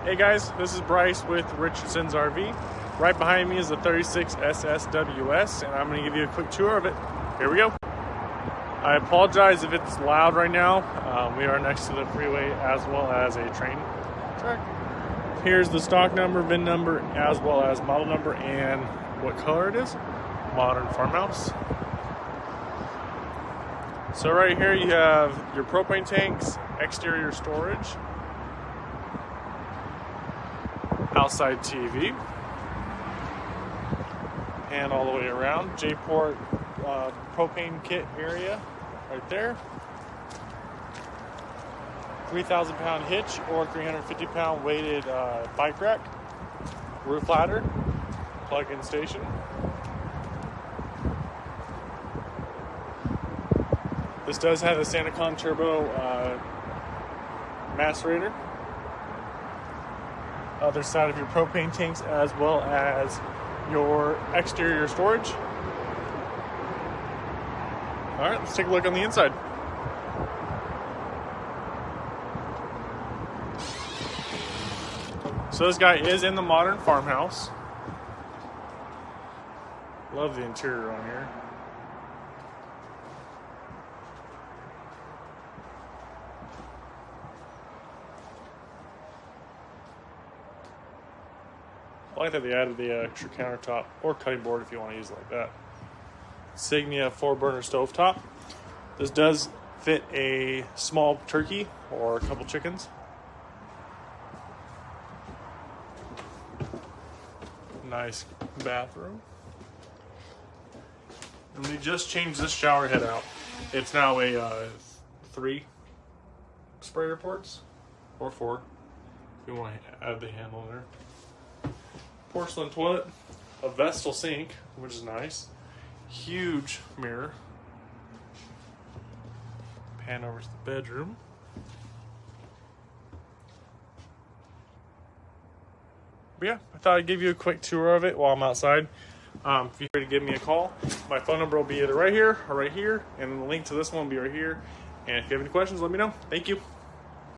Hey guys, this is Bryce with Richardson's RV. Right behind me is the 36 SSWS, and I'm going to give you a quick tour of it. Here we go. I apologize if it's loud right now. We are next to the freeway as well as a train track. Here's the stock number, VIN number, as well as model number and what color it is. Modern farmhouse. So right here you have your propane tanks, exterior storage, outside TV, and all the way around. Jayco propane kit area right there. 3,000 pound hitch or 350 pound weighted bike rack. Roof ladder, plug-in station. This does have a SantaCon turbo macerator. Other side of your propane tanks as well as your exterior storage. All right, let's take a look on the inside. So this guy is in the modern farmhouse. Love the interior on here. I like that they added the extra countertop or cutting board if you want to use it like that. Signia 4-burner stovetop. This does fit a small turkey or a couple chickens. Nice bathroom. And we just changed this shower head out. It's now a 3 sprayer ports or 4 if you want to add the handle there. Porcelain toilet, a Vestal sink, which is nice. Huge mirror. Pan over to the bedroom. But yeah, I thought I'd give you a quick tour of it while I'm outside. If you're ready to give me a call, my phone number will be either right here or right here, and the link to this one will be right here. And if you have any questions, let me know. Thank you.